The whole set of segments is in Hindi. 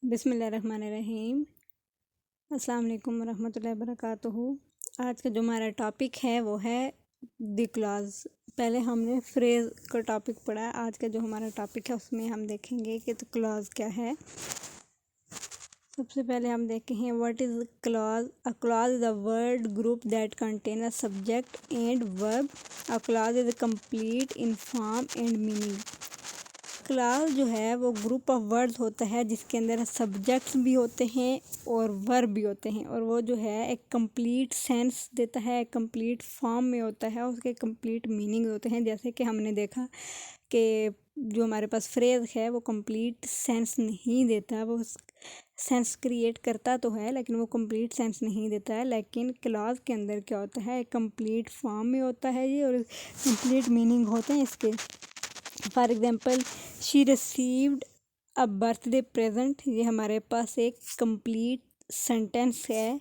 बिस्मिल्लाहिर्रहमानिर्रहीम। अस्सलाम वालेकुम रहमतुल्लाहि वबरकातुहू। आज का जो हमारा टॉपिक है वो है द क्लॉज। पहले हमने फ्रेज का टॉपिक पढ़ा है। आज का जो हमारा टॉपिक है उसमें हम देखेंगे कि तो क्लॉज क्या है। सबसे पहले हम देखेंगे what is clause. A clause is a word group that contain a subject and verb. A clause is complete in form and meaning. Clause जो है वो ग्रुप ऑफ वर्ड्स होता है जिसके अंदर सब्जेक्ट्स भी होते हैं और वर्ब भी होते हैं, और वो जो है एक कंप्लीट सेंस देता है, एक कंप्लीट फॉर्म में होता है, उसके कंप्लीट मीनिंग होते हैं। जैसे कि हमने देखा कि जो हमारे पास फ्रेज है वो कंप्लीट सेंस नहीं देता, वो सेंस क्रिएट करता तो है लेकिन वो कंप्लीट सेंस नहीं देता है। लेकिन क्लॉज के अंदर क्या होता है, एक कंप्लीट फॉर्म में होता है ये, और कंप्लीट मीनिंग होते हैं इसके। For example, she received a birthday present, ये हमारे पास एक कंप्लीट सेंटेंस है।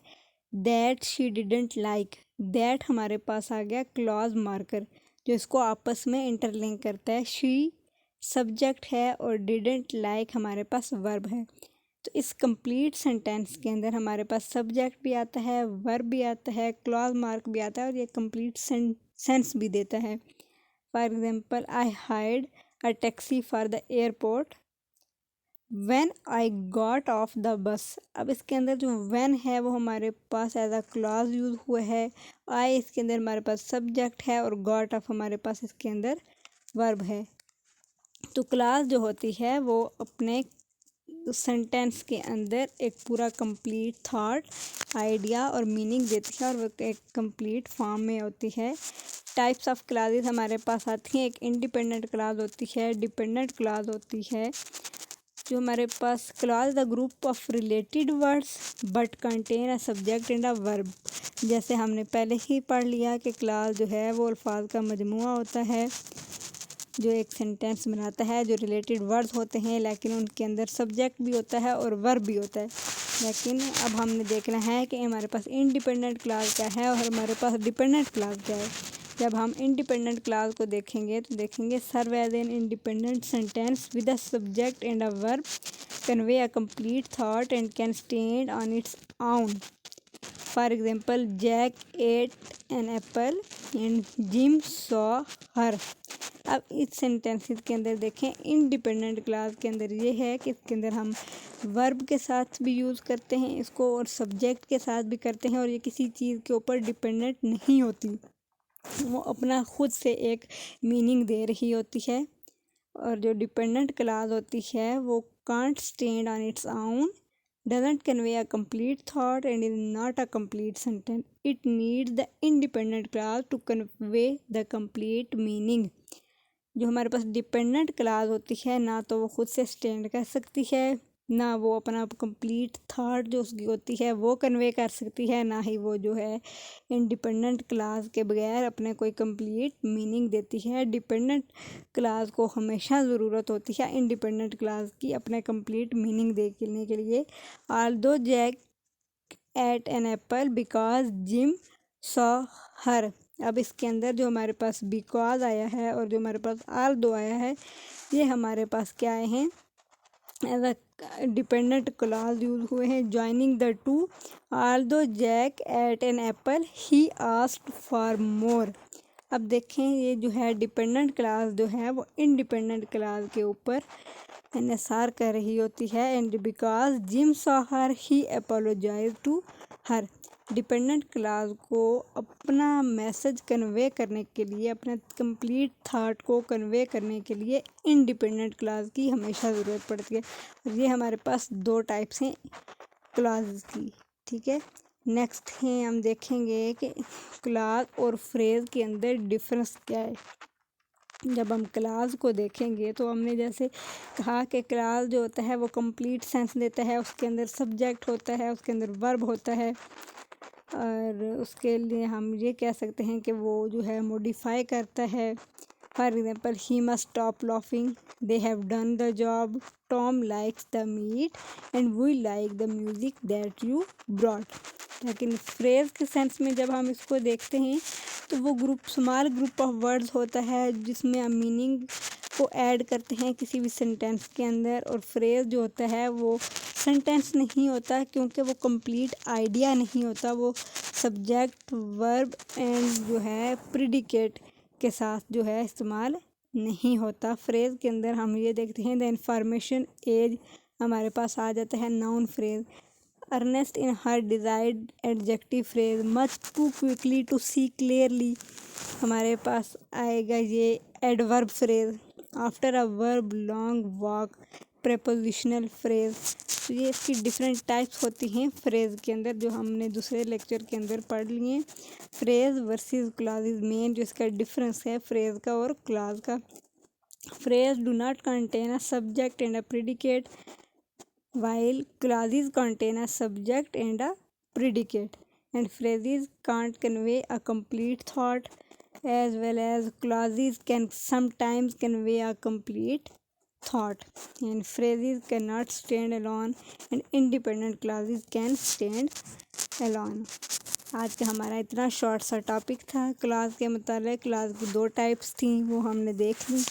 That she didn't like, that हमारे पास आ गया क्लॉज मार्कर जो इसको आपस में इंटरलिंक करता है। शी सब्जेक्ट है और डिडंट लाइक हमारे पास वर्ब है। तो इस कंप्लीट सेंटेंस के अंदर हमारे पास सब्जेक्ट भी आता है, वर्ब भी आता है, क्लॉज मार्क भी आता है, और ये कंप्लीट सेंस भी देता है। For example, I hired a taxi for the airport when I got off the bus। अब इसके अंदर जो when है वो हमारे पास एज अ क्लॉज यूज हुआ है। I इसके अंदर हमारे पास सब्जेक्ट है और got off हमारे पास इसके अंदर वर्ब है। तो क्लॉज जो होती है वो अपने सेंटेंस के अंदर एक पूरा कंप्लीट थॉट, आइडिया और मीनिंग देती है, और वो एक कंप्लीट फॉर्म में होती है। टाइप्स ऑफ क्लॉजेस हमारे पास आती हैं। एक इंडिपेंडेंट क्लॉज होती है, डिपेंडेंट क्लॉज होती है। जो हमारे पास clause the group of related words but contain a subject and a verb. जैसे हमने पहले ही पढ़ लिया कि क्लॉज जो है वो अल्फाज का मजमुआ होता है जो एक सेंटेंस बनाता है, जो रिलेटेड वर्ड्स होते हैं लेकिन उनके अंदर सब्जेक्ट भी होता है और वर्ब भी होता है। लेकिन अब हमने देखना है कि हमारे पास इंडिपेंडेंट क्लॉज क्या है और हमारे पास डिपेंडेंट क्लॉज क्या है। जब हम इंडिपेंडेंट क्लॉज को देखेंगे तो देखेंगे serve as an independent sentence with a subject and a verb, convey a complete thought and can stand on its own. For example, Jack ate an apple and Jim saw her. अब इस सेंटेंसेस के अंदर देखें, इंडिपेंडेंट क्लॉज के अंदर ये है कि इसके अंदर हम वर्ब के साथ भी यूज़ करते हैं इसको और सब्जेक्ट के साथ भी करते हैं, और ये किसी चीज़ के ऊपर डिपेंडेंट नहीं होती, वो अपना खुद से एक मीनिंग दे रही होती है। और जो डिपेंडेंट क्लॉज होती है वो can't stand on its own, doesn't convey a complete thought and is not a complete sentence. It needs the independent clause to convey the complete meaning। जो हमारे पास डिपेंडेंट क्लॉज होती है ना तो वो खुद से स्टैंड कर सकती है, ना वो अपना कंप्लीट थॉट जो उसकी होती है वो कन्वे कर सकती है, ना ही वो जो है इंडिपेंडेंट क्लॉज के बगैर अपने कोई कंप्लीट मीनिंग देती है। डिपेंडेंट क्लॉज को हमेशा ज़रूरत होती है इंडिपेंडेंट क्लॉज की अपने कंप्लीट मीनिंग देने के लिए। Although Jack ate an apple because Jim saw her. अब इसके अंदर जो हमारे पास बिकॉज आया है और जो हमारे पास ऑल्दो आया है, ये हमारे पास क्या आए हैं, as a dependent clause use हुए हैं। Joining the two, although Jack ate an apple he asked for more. अब देखें, ये जो है डिपेंडेंट क्लॉज जो है वो इंडिपेंडेंट क्लॉज के ऊपर एनएसआर कर रही होती है। And because Jim saw her he apologise to her. Dependent clause को अपना मैसेज कन्वे करने के लिए, अपने कंप्लीट थॉट को कन्वे करने के लिए इंडिपेंडेंट क्लॉज की हमेशा ज़रूरत पड़ती है। और ये हमारे पास दो टाइप्स हैं क्लॉज की, ठीक है। नेक्स्ट है हम देखेंगे कि क्लॉज और फ्रेज के अंदर डिफरेंस क्या है। जब हम क्लॉज को देखेंगे तो हमने जैसे कहा कि क्लॉज जो होता है वो कंप्लीट सेंस देता है, उसके अंदर सब्जेक्ट होता है, उसके अंदर वर्ब होता है, और उसके लिए हम ये कह सकते हैं कि वो जो है मॉडिफाई करता है। For example, he must stop laughing, they have done the job, Tom likes the meat and we like the music that you brought. लेकिन फ्रेज के सेंस में जब हम इसको देखते हैं तो वो group small group of words होता है जिसमें हम मीनिंग को ऐड करते हैं किसी भी सेंटेंस के अंदर, और फ्रेज जो होता है वो सेंटेंस नहीं होता क्योंकि वो कंप्लीट आइडिया नहीं होता, वो सब्जेक्ट वर्ब एंड जो है प्रिडिकेट के साथ जो है इस्तेमाल नहीं होता। फ्रेज़ के अंदर हम ये देखते हैं द इंफॉर्मेशन एज हमारे पास आ जाता है noun phrase. Earnest in her desired adjective phrase, much too quickly to see clearly हमारे पास आएगा ये adverb phrase. After a verb long walk, prepositional phrase. तो ये इसकी डिफरेंट टाइप्स होती हैं फ्रेज के अंदर जो हमने दूसरे लेक्चर के अंदर पढ़ लिए। फ्रेज वर्सेस क्लॉजेज, मेन जो इसका डिफरेंस है फ्रेज का और क्लॉज का। Phrase do not contain a subject and a predicate while clauses contain a subject and a predicate, and phrases can't convey a complete thought, as well as clauses can sometimes convey a complete thought, and phrases cannot stand alone and independent clauses can stand alone। आज का हमारा इतना शॉर्ट सा टॉपिक था क्लास के मुतालिक। क्लास की 2 टाइप्स थी वो हमने देख ली।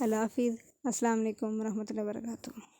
अल्लाह हाफिज़, अस्सलाम वालेकुम रहमतुल्लाहि व बरकातुहू।